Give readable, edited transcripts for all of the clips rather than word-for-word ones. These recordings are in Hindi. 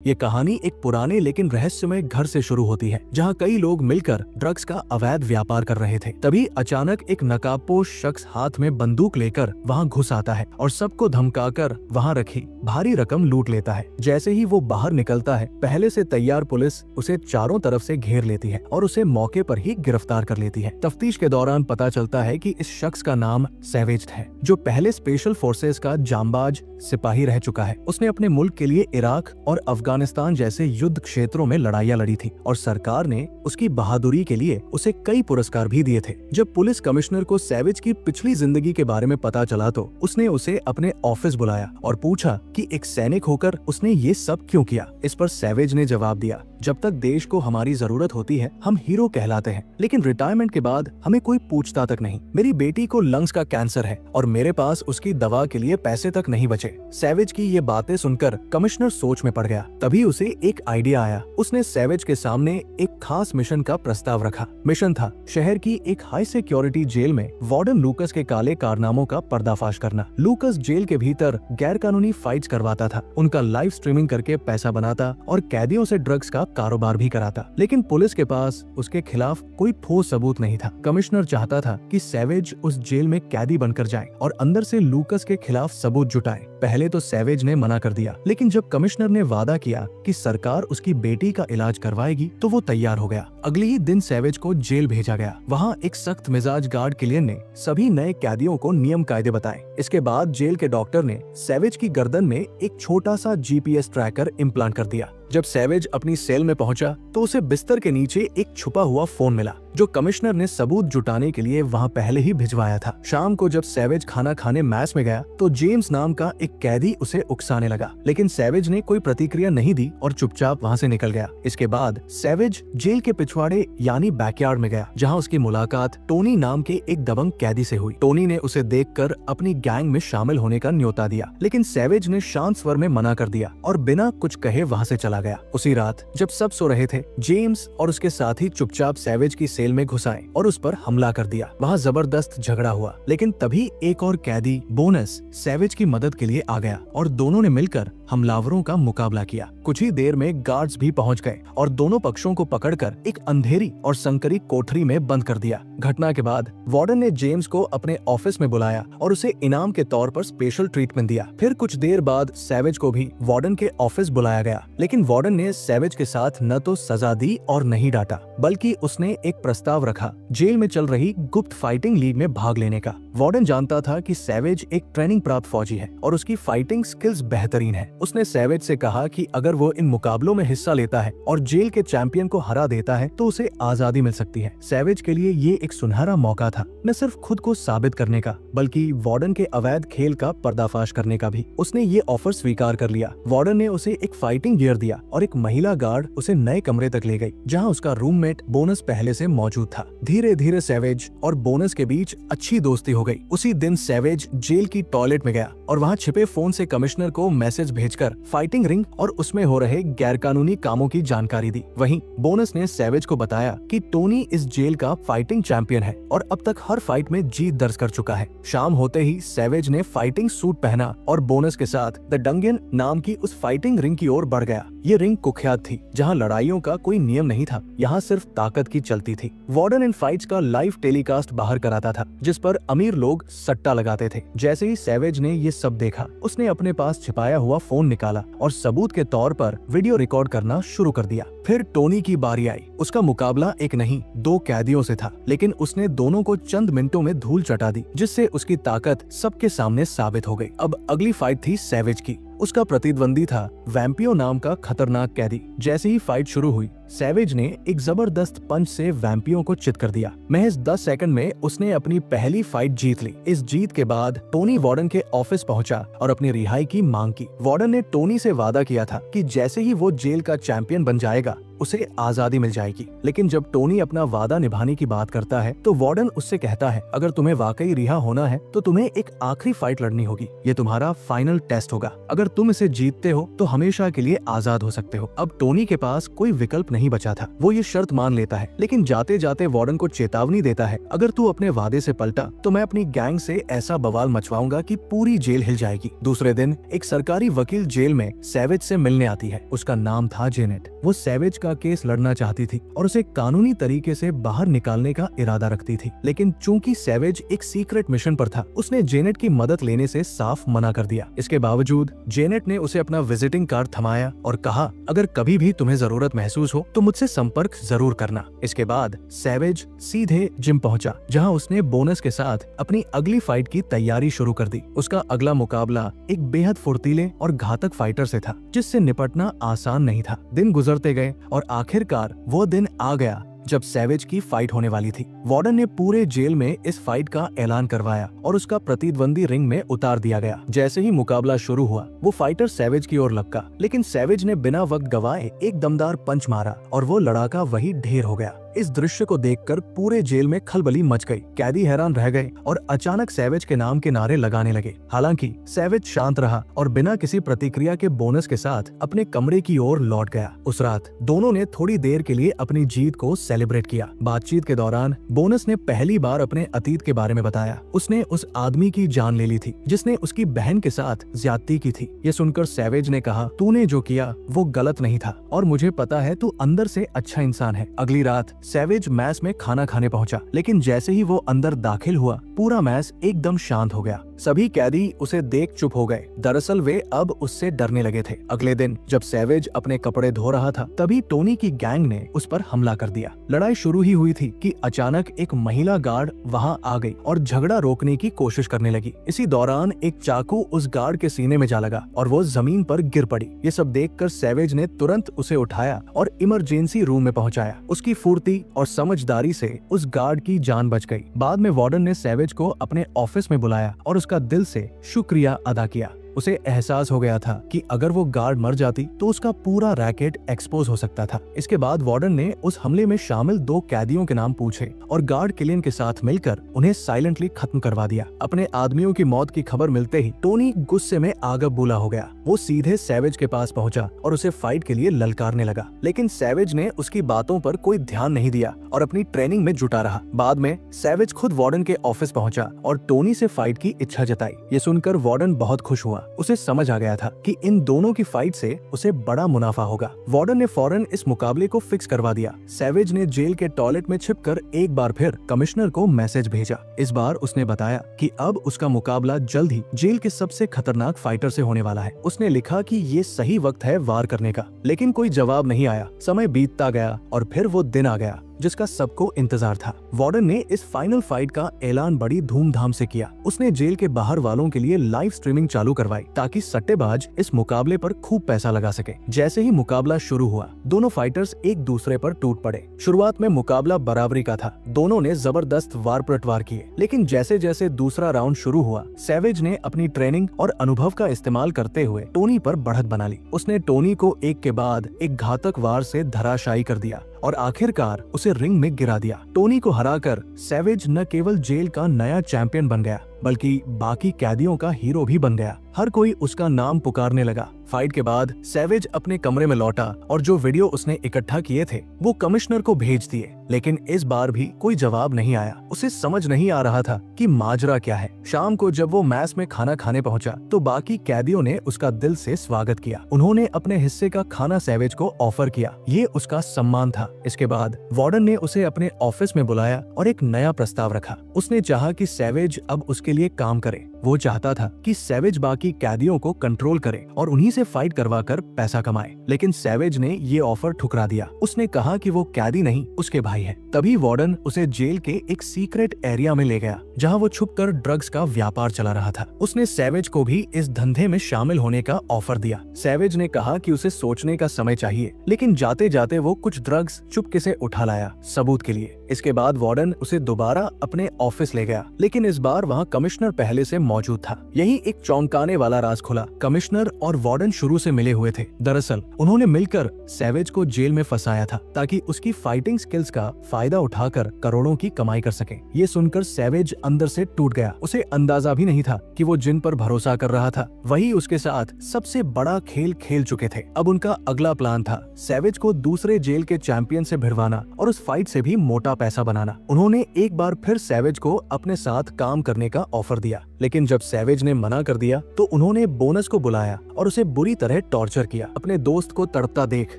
ये कहानी एक पुराने लेकिन रहस्यमय घर से शुरू होती है, जहाँ कई लोग मिलकर ड्रग्स का अवैध व्यापार कर रहे थे। तभी अचानक एक नकाबपोश शख्स हाथ में बंदूक लेकर वहाँ घुस आता है और सबको धमकाकर वहाँ रखी भारी रकम लूट लेता है। जैसे ही वो बाहर निकलता है, पहले से तैयार पुलिस उसे चारों तरफ से घेर लेती है और उसे मौके पर ही गिरफ्तार कर लेती है। तफ्तीश के दौरान पता चलता है कि इस शख्स का नाम सैवेज है, जो पहले स्पेशल फोर्सेस का जांबाज सिपाही रह चुका है। उसने अपने मुल्क के लिए इराक और अफगानिस्तान जैसे युद्ध क्षेत्रों में लड़ाइयाँ लड़ी थी और सरकार ने उसकी बहादुरी के लिए उसे कई पुरस्कार भी दिए थे। जब पुलिस कमिश्नर को सैवेज की पिछली जिंदगी के बारे में पता चला तो उसने उसे अपने ऑफिस बुलाया और पूछा कि एक सैनिक होकर उसने ये सब क्यों किया। इस पर सैवेज ने जवाब दिया, जब तक देश को हमारी जरूरत होती है हम हीरो कहलाते हैं, लेकिन रिटायरमेंट के बाद हमें कोई पूछता तक नहीं। मेरी बेटी को लंग्स का कैंसर है और मेरे पास उसकी दवा के लिए पैसे तक नहीं बचे। सैवेज की ये बातें सुनकर कमिश्नर सोच में पड़ गया। तभी उसे एक आइडिया आया। उसने सैवेज के सामने एक खास मिशन का प्रस्ताव रखा। मिशन था शहर की एक हाई सिक्योरिटी जेल में वार्डन लूकस के काले कारनामों का पर्दाफाश करना। लूकस जेल के भीतर गैर कानूनी फाइट्स करवाता था, उनका लाइव स्ट्रीमिंग करके पैसा बनाता और कैदियों से ड्रग्स का कारोबार भी कराता, लेकिन पुलिस के पास उसके खिलाफ कोई ठोस सबूत नहीं था। कमिश्नर चाहता था कि सैवेज उस जेल में कैदी बनकर जाए और अंदर से लूकस के खिलाफ सबूत जुटाए। पहले तो सैवेज ने मना कर दिया, लेकिन जब कमिश्नर ने वादा किया कि सरकार उसकी बेटी का इलाज करवाएगी तो वो तैयार हो गया। अगले ही दिन सैवेज को जेल भेजा गया। वहाँ एक सख्त मिजाज गार्ड क्लियर ने सभी नए कैदियों को नियम कायदे बताए। इसके बाद जेल के डॉक्टर ने सैवेज की गर्दन में एक छोटा सा GPS ट्रैकर इम्प्लांट कर दिया। जब सैवेज अपनी सेल में पहुंचा तो उसे बिस्तर के नीचे एक छुपा हुआ फोन मिला, जो कमिश्नर ने सबूत जुटाने के लिए वहां पहले ही भिजवाया था। शाम को जब सैवेज खाना खाने मैस में गया तो जेम्स नाम का एक कैदी उसे उकसाने लगा, लेकिन सैवेज ने कोई प्रतिक्रिया नहीं दी और चुपचाप वहां से निकल गया। इसके बाद सैवेज जेल के पिछवाड़े यानी बैकयार्ड में गया, जहां उसकी मुलाकात टोनी नाम के एक दबंग कैदी से हुई। टोनी ने उसे देखकर अपनी गैंग में शामिल होने का न्योता दिया, लेकिन सैवेज ने शांत स्वर में मना कर दिया और बिना कुछ कहे वहां से चला गया। उसी रात जब सब सो रहे थे, जेम्स और उसके साथी चुपचाप सैवेज की सेल में घुस आए और उस पर हमला कर दिया। वहाँ जबरदस्त झगड़ा हुआ, लेकिन तभी एक और कैदी बोनस सैवेज की मदद के लिए आ गया और दोनों ने मिलकर हमलावरों का मुकाबला किया। कुछ ही देर में गार्ड्स भी पहुंच गए और दोनों पक्षों को पकड़कर एक अंधेरी और संकरी कोठरी में बंद कर दिया। घटना के बाद वार्डन ने जेम्स को अपने ऑफिस में बुलाया और उसे इनाम के तौर पर स्पेशल ट्रीटमेंट दिया। फिर कुछ देर बाद सैवेज को भी वार्डन के ऑफिस बुलाया गया, लेकिन वार्डन ने सैवेज के साथ न तो सजा दी और न ही डांटा, बल्कि उसने एक प्रस्ताव रखा जेल में चल रही गुप्त फाइटिंग लीग में भाग लेने का। वार्डन जानता था कि सैवेज एक ट्रेनिंग प्राप्त फौजी है और उसकी फाइटिंग स्किल्स बेहतरीन है। उसने सैवेज से कहा कि अगर वो इन मुकाबलों में हिस्सा लेता है और जेल के चैंपियन को हरा देता है तो उसे आजादी मिल सकती है। सैवेज के लिए ये एक सुनहरा मौका था, न सिर्फ खुद को साबित करने का, बल्कि वार्डन के अवैध खेल का पर्दाफाश करने का भी। उसने ये ऑफर स्वीकार कर लिया। वार्डन ने उसे एक फाइटिंग गियर दिया और एक महिला गार्ड उसे नए कमरे तक ले गई, जहां उसका रूममेट बोनस पहले से मौजूद था। धीरे धीरे सैवेज और बोनस के बीच अच्छी दोस्ती हो गई। उसी दिन सैवेज जेल की टॉयलेट में गया और वहां छिपे फोन से कमिश्नर को मैसेज भेजकर फाइटिंग रिंग और उसमें हो रहे गैरकानूनी कामों की जानकारी दी। वहीं बोनस ने सैवेज को बताया कि टोनी इस जेल का फाइटिंग चैंपियन है और अब तक हर फाइट में जीत दर्ज कर चुका है। शाम होते ही सैवेज ने फाइटिंग सूट पहना और बोनस के साथ द डंगन नाम की उस फाइटिंग रिंग की ओर बढ़ गया। ये रिंग कुख्यात थी, जहां लड़ाइयों का कोई नियम नहीं था, यहाँ सिर्फ ताकत की चलती थी। वार्डन इन फाइट्स का लाइव टेलीकास्ट बाहर कराता था, जिस पर अमीर लोग सट्टा लगाते थे। जैसे ही सैवेज ने ये सब देखा, उसने अपने पास छिपाया हुआ फोन निकाला और सबूत के तौर पर वीडियो रिकॉर्ड करना शुरू कर दिया। फिर टोनी की बारी आई। उसका मुकाबला एक नहीं 2 कैदियों से था, लेकिन उसने दोनों को चंद मिनटों में धूल चटा दी, जिससे उसकी ताकत सबके सामने साबित हो गई। अब अगली फाइट थी सैवेज की। उसका प्रतिद्वंदी था वैम्पियो नाम का खतरनाक कैदी। जैसे ही फाइट शुरू हुई, सैवेज ने एक जबरदस्त पंच से वैम्पियो को चित कर दिया। महज 10 सेकंड में उसने अपनी पहली फाइट जीत ली। इस जीत के बाद टोनी वार्डन के ऑफिस पहुंचा और अपनी रिहाई की मांग की। वार्डन ने टोनी से वादा किया था कि जैसे ही वो जेल का चैंपियन बन जाएगा उसे आजादी मिल जाएगी। लेकिन जब टोनी अपना वादा निभाने की बात करता है तो वार्डन उससे कहता है, अगर तुम्हें वाकई रिहा होना है तो तुम्हें एक आखिरी फाइट लड़नी होगी। ये तुम्हारा फाइनल टेस्ट होगा। अगर तुम इसे जीतते हो तो हमेशा के लिए आजाद हो सकते हो। अब टोनी के पास कोई विकल्प नहीं बचा था। वो ये शर्त मान लेता है, लेकिन जाते जाते वार्डन को चेतावनी देता है, अगर तू अपने वादे से पलटा तो मैं अपनी गैंग से ऐसा बवाल मचवाऊंगा कि पूरी जेल हिल जाएगी। दूसरे दिन एक सरकारी वकील जेल में सैवेज से मिलने आती है। उसका नाम था जेनेट। वो सैवेज का केस लड़ना चाहती थी और उसे कानूनी तरीके से बाहर निकालने का इरादा रखती थी। लेकिन चूंकि सैवेज एक सीक्रेट मिशन पर था, उसने जेनेट की मदद लेने से साफ मना कर दिया। इसके बावजूद जेनेट ने उसे अपना विजिटिंग कार्ड थमाया और कहा, अगर कभी भी तुम्हें जरूरत महसूस हो तो मुझसे संपर्क जरूर करना। इसके बाद सैवेज सीधे जिम पहुंचा, जहां उसने बोनस के साथ अपनी अगली फाइट की तैयारी शुरू कर दी। उसका अगला मुकाबला एक बेहद फुर्तीले और घातक फाइटर से था, जिससे निपटना आसान नहीं था। दिन गुजरते गए और आखिरकार वो दिन आ गया जब सैवेज की फाइट होने वाली थी। वार्डन ने पूरे जेल में इस फाइट का ऐलान करवाया और उसका प्रतिद्वंदी रिंग में उतार दिया गया। जैसे ही मुकाबला शुरू हुआ, वो फाइटर सैवेज की ओर लपका, लेकिन सैवेज ने बिना वक्त गवाए एक दमदार पंच मारा और वो लड़ाका वही ढेर हो गया। इस दृश्य को देखकर पूरे जेल में खलबली मच गई। कैदी हैरान रह गए और अचानक सैवेज के नाम के नारे लगाने लगे। हालांकि सैवेज शांत रहा और बिना किसी प्रतिक्रिया के बोनस के साथ अपने कमरे की ओर लौट गया। उस रात दोनों ने थोड़ी देर के लिए अपनी जीत को सेलिब्रेट किया। बातचीत के दौरान बोनस ने पहली बार अपने अतीत के बारे में बताया। उसने उस आदमी की जान ले ली थी जिसने उसकी बहन के साथ ज्यादती की थी। ये सुनकर सैवेज ने कहा, तूने जो किया वो गलत नहीं था और मुझे पता है तू अंदर से अच्छा इंसान है। अगली रात सैवेज मैस में खाना खाने पहुंचा, लेकिन जैसे ही वो अंदर दाखिल हुआ, पूरा मैस एकदम शांत हो गया। सभी कैदी उसे देख चुप हो गए। दरअसल वे अब उससे डरने लगे थे। अगले दिन जब सैवेज अपने कपड़े धो रहा था, तभी टोनी की गैंग ने उस पर हमला कर दिया। लड़ाई शुरू ही हुई थी कि अचानक एक महिला गार्ड वहां आ गई और झगड़ा रोकने की कोशिश करने लगी। इसी दौरान एक चाकू उस गार्ड के सीने में जा लगा और वो जमीन पर गिर पड़ी। ये सब देखकर सैवेज ने तुरंत उसे उठाया और इमरजेंसी रूम में पहुंचाया। उसकी फुर्ती और समझदारी से उस गार्ड की जान बच गई। बाद में वार्डन ने सैवेज को अपने ऑफिस में बुलाया और उसका दिल से शुक्रिया अदा किया। उसे एहसास हो गया था कि अगर वो गार्ड मर जाती तो उसका पूरा रैकेट एक्सपोज हो सकता था। इसके बाद वार्डन ने उस हमले में शामिल 2 कैदियों के नाम पूछे और गार्ड किलियन के साथ मिलकर उन्हें साइलेंटली खत्म करवा दिया। अपने आदमियों की मौत की खबर मिलते ही टोनी गुस्से में आग बबूला हो गया। वो सीधे सैवेज के पास पहुंचा और उसे फाइट के लिए ललकारने लगा, लेकिन सैवेज ने उसकी बातों पर कोई ध्यान नहीं दिया और अपनी ट्रेनिंग में जुटा रहा। बाद में सैवेज खुद वार्डन के ऑफिस पहुंचा और टोनी से फाइट की इच्छा जताई। ये सुनकर वार्डन बहुत खुश हुआ। उसे समझ आ गया था कि इन दोनों की फाइट से उसे बड़ा मुनाफा होगा। वार्डन ने फौरन इस मुकाबले को फिक्स करवा दिया। सैवेज ने जेल के टॉयलेट में छिपकर एक बार फिर कमिश्नर को मैसेज भेजा। इस बार उसने बताया कि अब उसका मुकाबला जल्द ही जेल के सबसे खतरनाक फाइटर से होने वाला है। उसने लिखा कि ये सही वक्त है वार करने का, लेकिन कोई जवाब नहीं आया। समय बीतता गया और फिर वो दिन आ गया जिसका सबको इंतजार था। वार्डन ने इस फाइनल फाइट का ऐलान बड़ी धूमधाम से किया। उसने जेल के बाहर वालों के लिए लाइव स्ट्रीमिंग चालू करवाई ताकि सट्टेबाज इस मुकाबले पर खूब पैसा लगा सके। जैसे ही मुकाबला शुरू हुआ, दोनों फाइटर्स एक दूसरे पर टूट पड़े। शुरुआत में मुकाबला बराबरी का था। दोनों ने जबरदस्त वार पलटवार किए, लेकिन जैसे जैसे दूसरा राउंड शुरू हुआ, सैवेज ने अपनी ट्रेनिंग और अनुभव का इस्तेमाल करते हुए टोनी पर बढ़त बना ली। उसने टोनी को एक के बाद एक घातक वार से धराशायी कर दिया और आखिरकार उसे रिंग में गिरा दिया। टोनी को हराकर सैवेज न केवल जेल का नया चैंपियन बन गया, बल्कि बाकी कैदियों का हीरो भी बन गया। हर कोई उसका नाम पुकारने लगा। फाइट के बाद सैवेज अपने कमरे में लौटा और जो वीडियो उसने इकट्ठा किए थे वो कमिश्नर को भेज दिए, लेकिन इस बार भी कोई जवाब नहीं आया। उसे समझ नहीं आ रहा था कि माजरा क्या है। शाम को जब वो मैस में खाना खाने पहुंचा तो बाकी कैदियों ने उसका दिल से स्वागत किया। उन्होंने अपने हिस्से का खाना सैवेज को ऑफर किया। ये उसका सम्मान था। इसके बाद वार्डन ने उसे अपने ऑफिस में बुलाया और एक नया प्रस्ताव रखा। उसने चाहा कि सैवेज अब उसके लिए काम करे। वो चाहता था कि सैवेज बाकी कैदियों को कंट्रोल करे और उन्हीं से फाइट करवाकर पैसा कमाए, लेकिन सैवेज ने ये ऑफर ठुकरा दिया। उसने कहा कि वो कैदी नहीं, उसके भाई है। तभी वार्डन उसे जेल के एक सीक्रेट एरिया में ले गया जहाँ वो छुपकर ड्रग्स का व्यापार चला रहा था। उसने सैवेज को भी इस धंधे में शामिल होने का ऑफर दिया। सैवेज ने कहा कि उसे सोचने का समय चाहिए, लेकिन जाते जाते वो कुछ ड्रग्स चुपके से उठा लाया सबूत के लिए। इसके बाद वार्डन उसे दोबारा अपने ऑफिस ले गया, लेकिन इस बार वहाँ कमिश्नर पहले से मौजूद था। यही एक चौंकाने वाला राज खुला। कमिश्नर और वार्डन शुरू से मिले हुए थे। दरअसल उन्होंने मिलकर सैवेज को जेल में फंसाया था ताकि उसकी फाइटिंग स्किल्स का फायदा उठाकर करोड़ों की कमाई कर सके। ये सुनकर सैवेज अंदर से टूट गया। उसे अंदाजा भी नहीं था कि वो जिन पर भरोसा कर रहा था वही उसके साथ सबसे बड़ा खेल खेल चुके थे। अब उनका अगला प्लान था सैवेज को दूसरे जेल के चैंपियन से भिड़वाना और उस फाइट से भी मोटा पैसा बनाना। उन्होंने एक बार फिर सैवेज को अपने साथ काम करने का ऑफर दिया, लेकिन जब सैवेज ने मना कर दिया तो उन्होंने बोनस को बुलाया और उसे बुरी तरह टॉर्चर किया। अपने दोस्त को तड़पता देख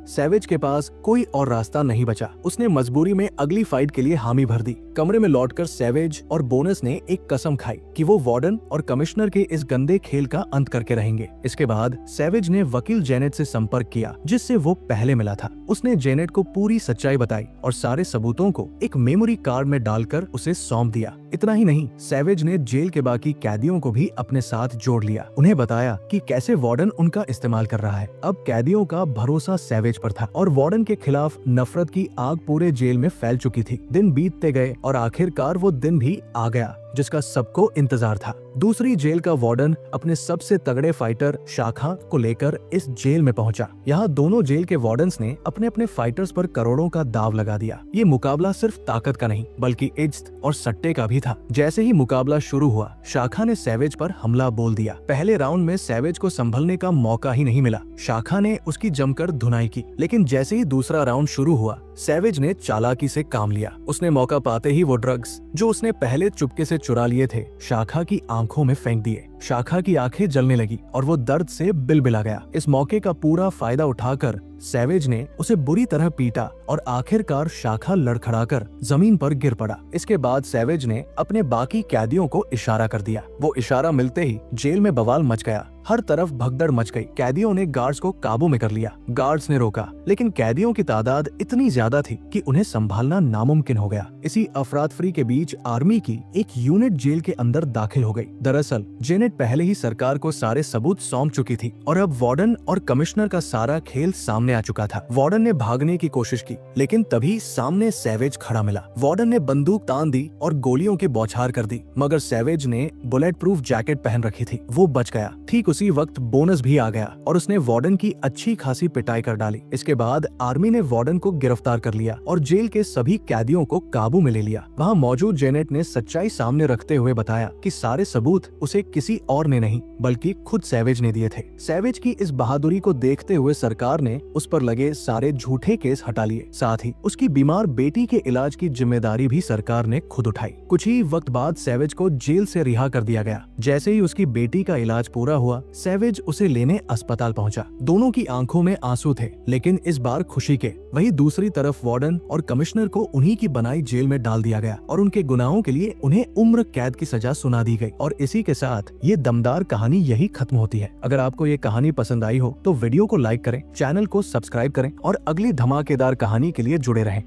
सैवेज के पास कोई और रास्ता नहीं बचा। उसने मजबूरी में अगली फाइट के लिए हामी भर दी। कमरे में लौटकर सैवेज और बोनस ने एक कसम खाई कि वो वार्डन और कमिश्नर के इस गंदे खेल का अंत करके रहेंगे। इसके बाद सैवेज ने वकील जेनेट से संपर्क किया, जिससे वो पहले मिला था। उसने जेनेट को पूरी सच्चाई बताई और सारे सबूतों को एक मेमोरी कार्ड में डालकर उसे सौंप दिया। इतना ही नहीं, सैवेज ने जेल के बाकी कैदियों को भी अपने साथ जोड़ लिया। उन्हें बताया कि कैसे वार्डन उनका इस्तेमाल कर रहा है। अब कैदियों का भरोसा सैवेज पर था और वार्डन के खिलाफ नफरत की आग पूरे जेल में फैल चुकी थी। दिन बीतते गए और आखिरकार वो दिन भी आ गया जिसका सबको इंतजार था। दूसरी जेल का वार्डन अपने सबसे तगड़े फाइटर शाखा को लेकर इस जेल में पहुंचा। यहाँ दोनों जेल के वार्डन्स ने अपने अपने फाइटर्स पर करोड़ों का दाव लगा दिया। ये मुकाबला सिर्फ ताकत का नहीं बल्कि इज्जत और सट्टे का भी था। जैसे ही मुकाबला शुरू हुआ, शाखा ने सैवेज पर हमला बोल दिया। पहले राउंड में सैवेज को संभलने का मौका ही नहीं मिला। शाखा ने उसकी जमकर धुनाई की, लेकिन जैसे ही दूसरा राउंड शुरू हुआ, सैवेज ने चालाकी से काम लिया। उसने मौका पाते ही वो ड्रग्स जो उसने पहले चुपके से चुरा लिए थे शाखा की आंखों में फेंक दिए। शाखा की आंखें जलने लगी और वो दर्द से बिलबिला गया। इस मौके का पूरा फायदा उठाकर सैवेज ने उसे बुरी तरह पीटा और आखिरकार शाखा लड़खड़ाकर जमीन पर गिर पड़ा। इसके बाद सैवेज ने अपने बाकी कैदियों को इशारा कर दिया। वो इशारा मिलते ही जेल में बवाल मच गया। हर तरफ भगदड़ मच गई। कैदियों ने गार्ड्स को काबू में कर लिया। गार्ड्स ने रोका, लेकिन कैदियों की तादाद इतनी ज्यादा थी कि उन्हें संभालना नामुमकिन हो गया। इसी अफरातफरी के बीच आर्मी की एक यूनिट जेल के अंदर दाखिल हो गई। दरअसल जेनेट पहले ही सरकार को सारे सबूत सौंप चुकी थी और अब वार्डन और कमिश्नर का सारा खेल सामने आ चुका था। वार्डन ने भागने की कोशिश की, लेकिन तभी सामने सैवेज खड़ा मिला। वार्डन ने बंदूक तान दी और गोलियों की बौछार कर दी, मगर सैवेज ने बुलेट प्रूफ जैकेट पहन रखी थी। वो बच गया। ठीक उसी वक्त बोनस भी आ गया और उसने वार्डन की अच्छी खासी पिटाई कर डाली। इसके बाद आर्मी ने वार्डन को गिरफ्तार कर लिया और जेल के सभी कैदियों को काबू में ले लिया। वहाँ मौजूद जेनेट ने सच्चाई सामने रखते हुए बताया कि सारे सबूत उसे किसी और ने नहीं बल्कि खुद सैवेज ने दिए थे। सैवेज की इस बहादुरी को देखते हुए सरकार ने उस पर लगे सारे झूठे केस हटा लिए। साथ ही उसकी बीमार बेटी के इलाज की जिम्मेदारी भी सरकार ने खुद उठाई। कुछ ही वक्त बाद सैवेज को जेल से रिहा कर दिया गया। जैसे ही उसकी बेटी का इलाज पूरा हुआ, सैवेज उसे लेने अस्पताल पहुंचा। दोनों की आंखों में आंसू थे, लेकिन इस बार खुशी के। वहीं दूसरी तरफ वार्डन और कमिश्नर को उन्हीं की बनाई जेल में डाल दिया गया और उनके गुनाहों के लिए उन्हें उम्र कैद की सजा सुना दी गई। और इसी के साथ ये दमदार कहानी यही खत्म होती है। अगर आपको ये कहानी पसंद आई हो तो वीडियो को लाइक करें, चैनल को सब्सक्राइब करें और अगली धमाकेदार कहानी के लिए जुड़े रहें।